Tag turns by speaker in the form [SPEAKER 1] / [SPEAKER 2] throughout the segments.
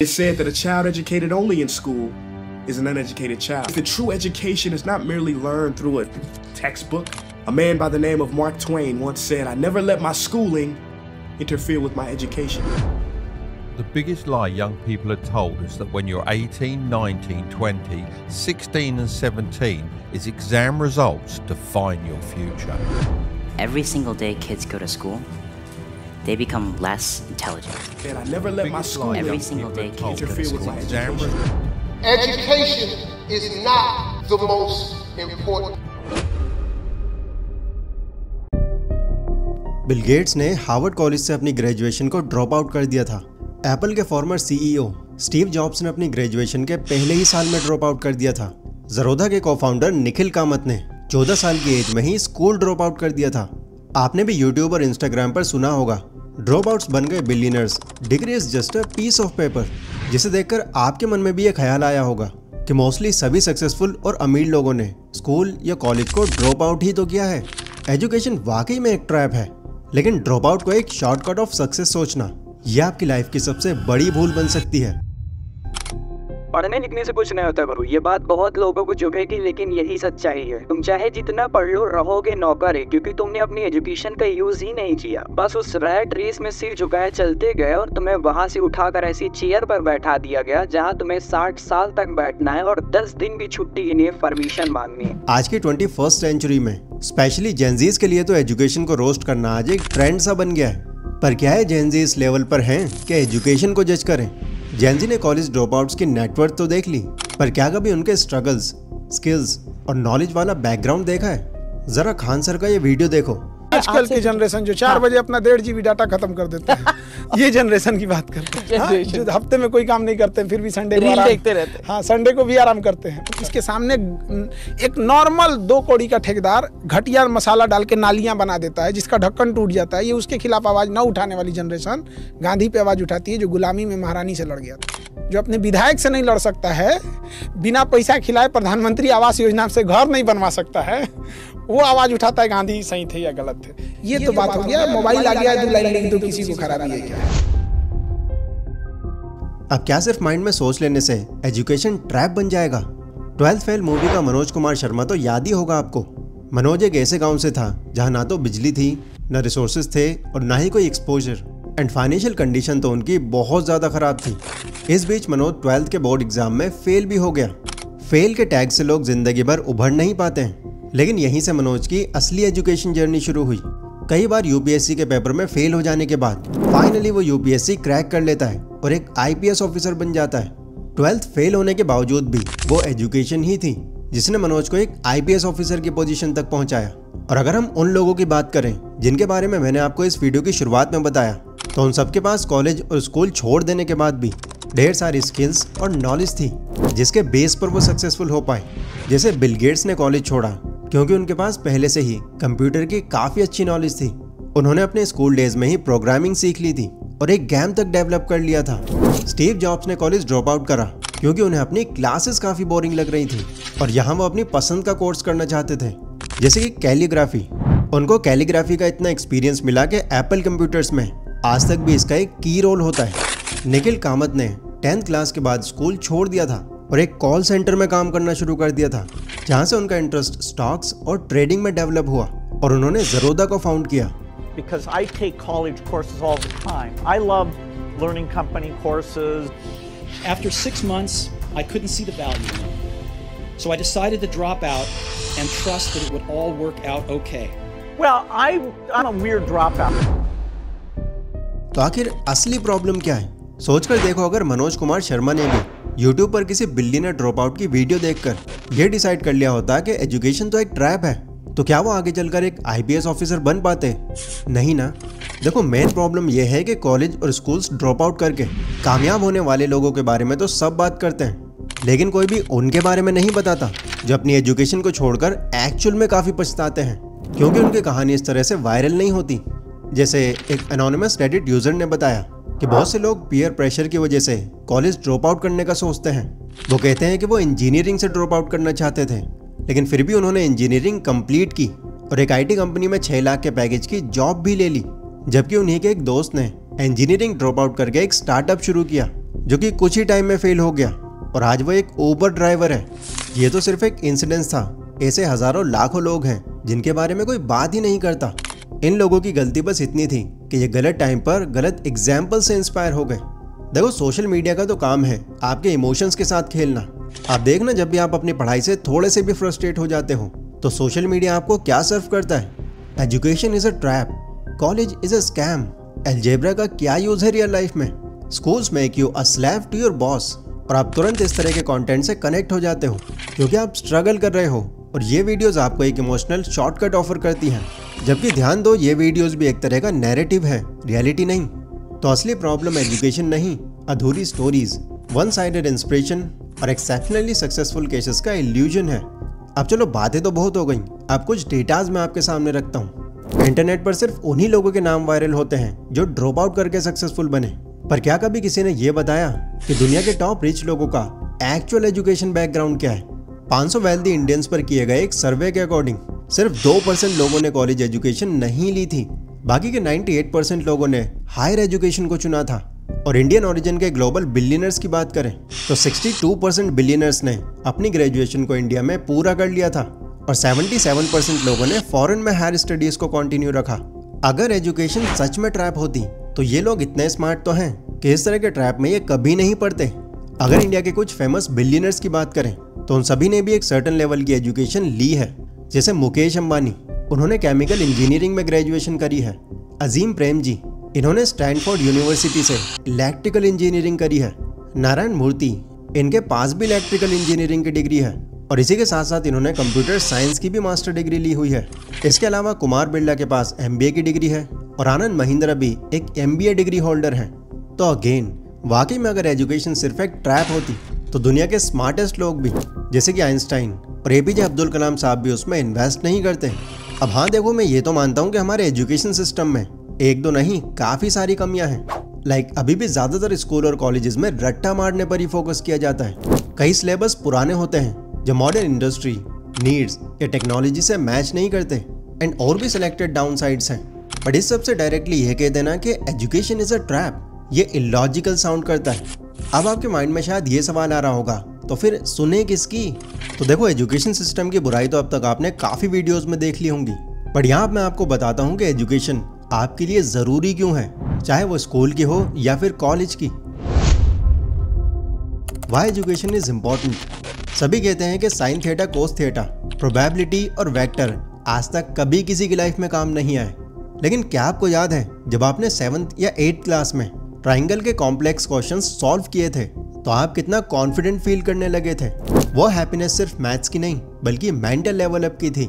[SPEAKER 1] It's said that a child educated only in school is an uneducated child. The true education is not merely learned through a textbook. A man by the name of Mark Twain once said, "I never let my schooling interfere with my education."
[SPEAKER 2] The biggest lie young people are told is that when you're 18, 19, 20, 16 and 17 is exam results define your future.
[SPEAKER 3] Every single day kids go to school, they become less intelligent.
[SPEAKER 1] And I never let my school
[SPEAKER 3] Every single day kids go to
[SPEAKER 1] interfere with my
[SPEAKER 3] school.
[SPEAKER 1] education.
[SPEAKER 4] Education is not the most important.
[SPEAKER 5] Bill Gates ने Harvard college से अपनी graduation को drop out कर दिया था। Apple के farmer CEO Steve jobs ने अपनी ग्रेजुएशन के पहले ही साल में ड्रॉप आउट कर दिया था। ज़रोधा के को-फाउंडर निखिल कामत ने 14 साल की एज में ही स्कूल ड्रॉप आउट कर दिया था। आपने भी यूट्यूब और इंस्टाग्राम पर सुना होगा, ड्रॉप आउट्स बन गए billionaires, degree is just a piece of paper. जिसे देखकर आपके मन में भी ये ख्याल आया होगा कि मोस्टली सभी सक्सेसफुल और अमीर लोगों ने स्कूल या कॉलेज को ड्रॉप आउट ही तो किया है। एजुकेशन वाकई में एक ट्रैप है, लेकिन ड्रॉप आउट को एक शॉर्टकट ऑफ सक्सेस सोचना यह आपकी लाइफ की सबसे बड़ी भूल बन सकती है।
[SPEAKER 6] पढ़ने लिखने से कुछ नहीं होता गुरु, ये बात बहुत लोगों को चुभेगी, लेकिन यही सच्चाई है। तुम चाहे जितना पढ़ लो, रहोगे नौकर है, क्योंकि तुमने अपनी एजुकेशन का यूज ही नहीं किया। बस उस रैट रेस में सिर झुकाए चलते गए और तुम्हें वहां से उठाकर ऐसी चेयर पर बैठा दिया गया जहां तुम्हें 60 साल तक बैठना है और 10 दिन की छुट्टी के लिए परमिशन मांगनी है।
[SPEAKER 5] आज की 21st सेंचुरी में स्पेशली जेनजीज के लिए तो एजुकेशन को रोस्ट करना आज एक ट्रेंड सा बन गया है। पर क्या है जेनजी इस लेवल पर हैं कि एजुकेशन को जज करें? जेनजी ने कॉलेज ड्रॉप आउट्स की नेटवर्क तो देख ली, पर क्या कभी उनके स्ट्रगल्स, स्किल्स और नॉलेज वाला बैकग्राउंड देखा है? जरा खान सर का ये वीडियो देखो।
[SPEAKER 7] आजकल की जनरेशन जो 4 बजे अपना 1.5 GB डाटा खत्म कर देते हैं, ये जनरेशन की बात करते हैं। जो हफ्ते में कोई काम नहीं करते हैं, फिर भी संडे को आराम देखते रहते हैं। हाँ, संडे को भी आराम करते हैं। इसके सामने एक नॉर्मल 2 कौड़ी का ठेकेदार घटिया मसाला डाल के नालियां बना देता है, जिसका ढक्कन टूट जाता है। ये उसके खिलाफ आवाज न उठाने वाली जनरेशन गांधी पे आवाज उठाती है, जो गुलामी में महारानी से लड़ गया था। जो अपने विधायक से नहीं लड़ सकता है, बिना पैसा खिलाए प्रधानमंत्री आवास योजना से घर नहीं बनवा सकता है, वो आवाज उठाता है गांधी सही थे या गलत थे। ये तो बात हो गया। मोबाइल आ गया, 2 लाइन लिख दो, किसी को खराबी है क्या?
[SPEAKER 5] अब क्या सिर्फ माइंड में सोच लेने से एजुकेशन ट्रैप बन जाएगा? 12th फेल मूवी का मनोज कुमार शर्मा तो याद ही होगा आपको। मनोज एक ऐसे गांव से था जहां ना तो बिजली थी, न रिसोर्सेज थे और ना ही कोई एक्सपोजर, एंड फाइनेंशियल कंडीशन तो उनकी बहुत ज़्यादा ख़राब थी। इस बीच मनोज 12th के बोर्ड एग्जाम में फेल भी हो गया। फेल के टैग से लोग जिंदगी भर उभर नहीं पाते हैं, लेकिन यहीं से मनोज की असली एजुकेशन जर्नी शुरू हुई। कई बार यूपीएससी के पेपर में फेल हो जाने के बाद फाइनली वो यूपीएससी क्रैक कर लेता है और एक आईपीएस ऑफिसर बन जाता है। 12th फेल होने के बावजूद भी वो एजुकेशन ही थी जिसने मनोज को एक आईपीएस ऑफिसर की पोजीशन तक पहुंचाया। और अगर हम उन लोगों की बात करें जिनके बारे में मैंने आपको इस वीडियो की शुरुआत में बताया, तो उन सबके पास कॉलेज और स्कूल छोड़ देने के बाद भी ढेर सारी स्किल्स और नॉलेज थी जिसके बेस पर वो सक्सेसफुल हो पाए। जैसे बिल गेट्स ने कॉलेज छोड़ा क्योंकि उनके पास पहले से ही कंप्यूटर की काफ़ी अच्छी नॉलेज थी। उन्होंने अपने स्कूल डेज में ही प्रोग्रामिंग सीख ली थी और एक गेम तक डेवलप कर लिया था। स्टीव जॉब्स ने कॉलेज ड्रॉप आउट करा क्योंकि उन्हें अपनी क्लासेस काफ़ी बोरिंग लग रही थी और यहाँ वो अपनी पसंद का कोर्स करना चाहते थे, जैसे कि कैलीग्राफी। उनको कैलीग्राफी का इतना एक्सपीरियंस मिला कि एप्पल कंप्यूटर्स में आज तक भी इसका एक की रोल होता है। निखिल कामत ने 10th क्लास के बाद स्कूल छोड़ दिया था और एक कॉल सेंटर में काम करना शुरू कर दिया था, जहां से उनका इंटरेस्ट स्टॉक्स और ट्रेडिंग में डेवलप हुआ और उन्होंने ज़रोधा को फाउंड किया।
[SPEAKER 8] Because I take college courses all the time. I love learning company courses.
[SPEAKER 9] After 6 months, I couldn't see the value. So I decided to drop out and trust that it would all work out okay.
[SPEAKER 8] Well, I'm a weird dropout.
[SPEAKER 5] तो आखिर असली problem क्या है? सोचकर देखो, अगर मनोज कुमार शर्मा ने भी YouTube पर किसी बिलियनर ड्रॉप आउट की वीडियो देखकर यह डिसाइड कर लिया होता कि एजुकेशन तो एक ट्रैप है, तो क्या वो आगे चलकर एक आईपीएस ऑफिसर बन पाते? नहीं ना। देखो, मेन प्रॉब्लम यह है कि कॉलेज और स्कूल्स ड्रॉप आउट करके कामयाब होने वाले लोगों के बारे में तो सब बात करते हैं, लेकिन कोई भी उनके बारे में नहीं बताता जो अपनी एजुकेशन को छोड़कर एक्चुअल में काफ़ी पछताते हैं, क्योंकि उनकी कहानी इस तरह से वायरल नहीं होती। जैसे एक एनोनिमस रेडिट यूजर ने बताया कि बहुत से लोग पीयर प्रेशर की वजह से कॉलेज ड्रॉप आउट करने का सोचते हैं। वो कहते हैं कि वो इंजीनियरिंग से ड्रॉप आउट करना चाहते थे, लेकिन फिर भी उन्होंने इंजीनियरिंग कंप्लीट की और एक आईटी कंपनी में 6 लाख के पैकेज की जॉब भी ले ली, जबकि उन्हीं के एक दोस्त ने इंजीनियरिंग ड्रॉप आउट करके एक स्टार्टअप शुरू किया जो कि कुछ ही टाइम में फेल हो गया और आज वो एक ऊबर ड्राइवर है। ये तो सिर्फ एक इंसिडेंस था, ऐसे हजारों लाखों लोग हैं जिनके बारे में कोई बात ही नहीं करता। इन लोगों की गलती बस इतनी थी कि ये गलत टाइम पर गलत एग्जाम्पल से इंस्पायर हो गए। देखो, सोशल मीडिया का तो काम है आपके इमोशंस के साथ खेलना। आप देखना, जब भी आप अपनी पढ़ाई से थोड़े से भी फ्रस्ट्रेट हो जाते हो तो सोशल मीडिया आपको क्या सर्व करता है? Education is a trap, college is a scam, algebra का क्या यूज है रियल लाइफ में, schools make you a slave to your boss. और आप तुरंत इस तरह के कंटेंट से कनेक्ट हो जाते हो क्योंकि आप स्ट्रगल कर रहे हो और ये वीडियोस आपको एक इमोशनल शॉर्टकट ऑफर करती हैं। जबकि ध्यान दो, ये वीडियोस भी एक तरह का नैरेटिव है, रियलिटी नहीं। तो असली प्रॉब्लम एजुकेशन नहीं, अधूरी स्टोरीज, वन साइडेड इंस्पिरेशन और एक्सेप्शनली सक्सेसफुल केसेस का इल्यूजन है। अब चलो, बातें तो बहुत हो गई, अब कुछ डेटाज मैं आपके सामने रखता हूँ। इंटरनेट पर सिर्फ उन्हीं लोगों के नाम वायरल होते हैं जो ड्रॉप आउट करके सक्सेसफुल बने, पर क्या कभी किसी ने ये बताया कि दुनिया के टॉप रिच लोगों का एक्चुअल एजुकेशन बैकग्राउंड क्या है? 500 वेल्दी इंडियंस पर किए गए एक सर्वे के अकॉर्डिंग सिर्फ 2% लोगों ने कॉलेज एजुकेशन नहीं ली थी, बाकी के 98% लोगों ने हायर एजुकेशन को चुना था। और इंडियन ओरिजिन के ग्लोबल बिलियनर्स की बात करें तो 62% बिलियनर्स ने अपनी ग्रेजुएशन को इंडिया में पूरा कर लिया था और 77% लोगों ने फॉरेन में हायर स्टडीज को कंटिन्यू रखा। अगर एजुकेशन सच में ट्रैप होती तो ये लोग इतने स्मार्ट तो हैं कि इस तरह के ट्रैप में ये कभी नहीं पड़ते। अगर इंडिया के कुछ फेमस बिलियनर्स की बात करें तो उन सभी ने भी एक सर्टेन लेवल की एजुकेशन ली है। जैसे मुकेश अंबानी, उन्होंने केमिकल इंजीनियरिंग में ग्रेजुएशन करी है। अजीम प्रेम जी, इन्होंने स्टैनफोर्ड यूनिवर्सिटी से इलेक्ट्रिकल इंजीनियरिंग करी है। नारायण मूर्ति, इनके पास भी इलेक्ट्रिकल इंजीनियरिंग की डिग्री है और इसी के साथ साथ इन्होंने कंप्यूटर साइंस की भी मास्टर डिग्री ली हुई है। इसके अलावा कुमार बिरला के पास MBA की डिग्री है और आनंद महिंद्रा भी एक MBA डिग्री होल्डर हैं। तो अगेन, वाकई में अगर एजुकेशन सिर्फ एक ट्रैप होती तो दुनिया के स्मार्टेस्ट लोग भी जैसे कि आइंस्टाइन और APJ अब्दुल कलाम साहब भी उसमें इन्वेस्ट नहीं करते। अब हाँ देखो, मैं ये तो मानता हूँ कि हमारे एजुकेशन सिस्टम में एक दो नहीं काफ़ी सारी कमियां हैं। अभी भी ज़्यादातर स्कूल और कॉलेजेस में रट्टा मारने पर ही फोकस किया जाता है। कई सिलेबस पुराने होते हैं जो मॉडर्न इंडस्ट्री, नीड्स या टेक्नोलॉजी से मैच नहीं करते एंड और भी सिलेक्टेड डाउन साइड्स हैं। बट इस सबसे डायरेक्टली यह कह देना कि एजुकेशन इज अ ट्रैप, ये इलॉजिकल साउंड करता है। अब आपके माइंड में शायद ये सवाल आ रहा होगा, तो फिर सुने किसकी? तो देखो, एजुकेशन सिस्टम की बुराई तो अब तक आपने काफ़ी वीडियोस में देख ली होंगी, बट यहाँ मैं आपको बताता हूँ कि एजुकेशन आपके लिए ज़रूरी क्यों है, चाहे वो स्कूल की हो या फिर कॉलेज की। Why education is important. सभी कहते हैं कि sine theta cos theta, probability और वेक्टर आज तक कभी किसी की लाइफ में काम नहीं आए। लेकिन क्या आपको याद है जब आपने 7th या 8th क्लास में ट्राइंगल के कॉम्प्लेक्स क्वेश्चंस सॉल्व किए थे तो आप कितना कॉन्फिडेंट फील करने लगे थे? वो हैप्पीनेस सिर्फ मैथ्स की नहीं बल्कि मेंटल लेवल अप की थी।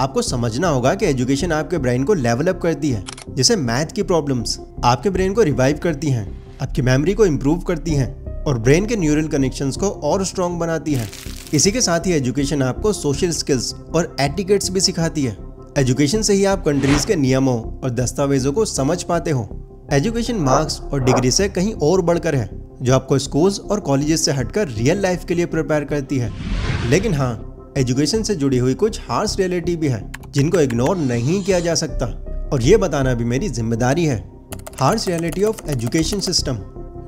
[SPEAKER 5] आपको समझना होगा कि एजुकेशन आपके ब्रेन को लेवल अप करती है। जैसे मैथ की प्रॉब्लम्स आपके ब्रेन को रिवाइव करती हैं, आपकी मेमोरी को इम्प्रूव करती हैं और ब्रेन के न्यूरल कनेक्शंस को और स्ट्रॉन्ग बनाती है। इसी के साथ ही एजुकेशन आपको सोशल स्किल्स और एटिकेट्स भी सिखाती है। एजुकेशन से ही आप कंट्रीज के नियमों और दस्तावेजों को समझ पाते हो। एजुकेशन मार्क्स और डिग्री से कहीं और बढ़कर है, जो आपको स्कूल्स और कॉलेजेस से हटकर रियल लाइफ के लिए प्रिपेयर करती है। लेकिन हाँ, एजुकेशन से जुड़ी हुई कुछ हार्श रियलिटी भी है जिनको इग्नोर नहीं किया जा सकता और ये बताना भी मेरी जिम्मेदारी है। Harsh reality of education system.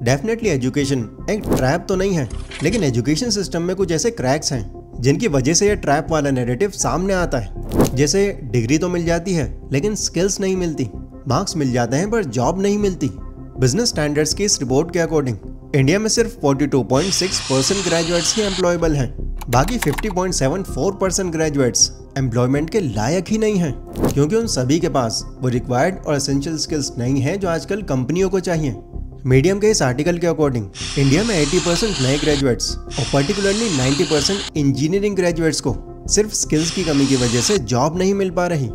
[SPEAKER 5] Definitely education एक ट्रैप तो नहीं है, लेकिन एजुकेशन सिस्टम में कुछ ऐसे क्रैक्स हैं जिनकी वजह से ये ट्रैप वाला नैरेटिव सामने आता है। जैसे डिग्री तो मिल जाती है लेकिन स्किल्स नहीं मिलती, मार्क्स मिल जाते हैं पर जॉब नहीं मिलती। बिजनेस स्टैंडर्ड्स की इस रिपोर्ट के अकॉर्डिंग इंडिया में सिर्फ 42.6% ग्रेजुएट्स ही एम्प्लॉयबल हैं, बाकी 50.74% ग्रेजुएट्स एम्प्लॉयमेंट के लायक ही नहीं हैं, क्योंकि उन सभी के पास वो रिक्वायर्ड और एसेंशियल स्किल्स नहीं है जो आजकल कंपनियों को चाहिए। मीडियम के इस आर्टिकल के अकॉर्डिंग इंडिया में 80% नए ग्रेजुएट्स और पर्टिकुलरली 90% इंजीनियरिंग ग्रेजुएट्स को सिर्फ स्किल्स की कमी की वजह से जॉब नहीं मिल पा रही।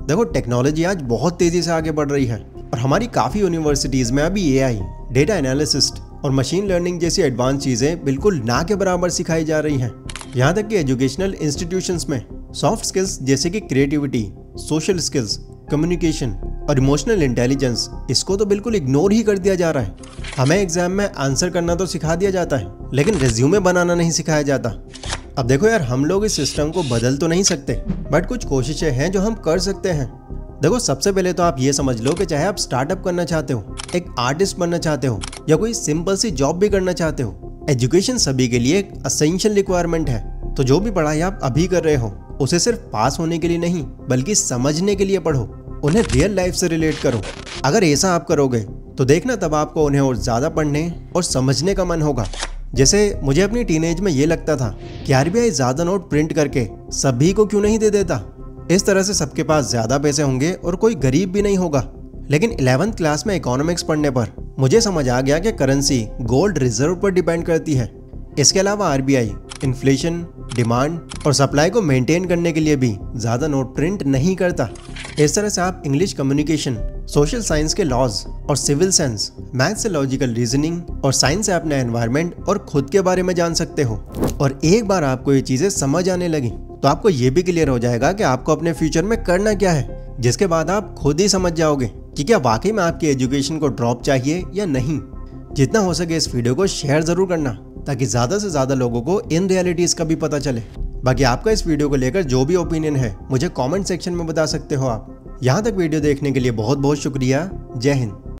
[SPEAKER 5] देखो, टेक्नोलॉजी आज बहुत तेजी से आगे बढ़ रही है और हमारी काफ़ी यूनिवर्सिटीज़ में अभी AI, डेटा एनालिसिस्ट और मशीन लर्निंग जैसी एडवांस चीज़ें बिल्कुल ना के बराबर सिखाई जा रही हैं। यहाँ तक कि एजुकेशनल इंस्टीट्यूशंस में सॉफ्ट स्किल्स जैसे कि क्रिएटिविटी, सोशल स्किल्स, कम्युनिकेशन और इमोशनल इंटेलिजेंस, इसको तो बिल्कुल इग्नोर ही कर दिया जा रहा है। हमें एग्जाम में आंसर करना तो सिखा दिया जाता है, लेकिन रिज्यूमे बनाना नहीं सिखाया जाता। अब देखो यार, हम लोग इस सिस्टम को बदल तो नहीं सकते, बट कुछ कोशिशें हैं जो हम कर सकते हैं। देखो सबसे पहले तो आप ये समझ लो कि चाहे आप स्टार्टअप करना चाहते हो, एक आर्टिस्ट बनना चाहते हो या कोई सिंपल सी जॉब भी करना चाहते हो, एजुकेशन सभी के लिए एक असेंशियल रिक्वायरमेंट है। तो जो भी पढ़ाई आप अभी कर रहे हो उसे सिर्फ पास होने के लिए नहीं बल्कि समझने के लिए पढ़ो, उन्हें रियल लाइफ से रिलेट करो। अगर ऐसा आप करोगे तो देखना तब आपको उन्हें और ज़्यादा पढ़ने और समझने का मन होगा। जैसे मुझे अपनी टीनेज में ये लगता था कि आरबीआई ज़्यादा नोट प्रिंट करके सभी को क्यों नहीं दे देता, इस तरह से सबके पास ज़्यादा पैसे होंगे और कोई गरीब भी नहीं होगा। लेकिन 11th क्लास में इकोनॉमिक्स पढ़ने पर मुझे समझ आ गया कि करेंसी गोल्ड रिजर्व पर डिपेंड करती है। इसके अलावा आरबीआई इन्फ्लेशन, डिमांड और सप्लाई को मेंटेन करने के लिए भी ज़्यादा नोट प्रिंट नहीं करता। इस तरह से आप इंग्लिश कम्युनिकेशन, सोशल साइंस के लॉज और सिविल साइंस, मैथ से लॉजिकल रीजनिंग और साइंस से अपने एनवायरनमेंट और खुद के बारे में जान सकते हो। और एक बार आपको ये चीज़ें समझ आने लगी तो आपको ये भी क्लियर हो जाएगा कि आपको अपने फ्यूचर में करना क्या है, जिसके बाद आप खुद ही समझ जाओगे कि क्या वाकई में आपकी एजुकेशन को ड्रॉप चाहिए या नहीं। जितना हो सके इस वीडियो को शेयर ज़रूर करना ताकि ज़्यादा से ज़्यादा लोगों को इन रियलिटीज़ का भी पता चले। बाकी आपका इस वीडियो को लेकर जो भी ओपिनियन है मुझे कमेंट सेक्शन में बता सकते हो आप। यहाँ तक वीडियो देखने के लिए बहुत बहुत शुक्रिया। जय हिंद।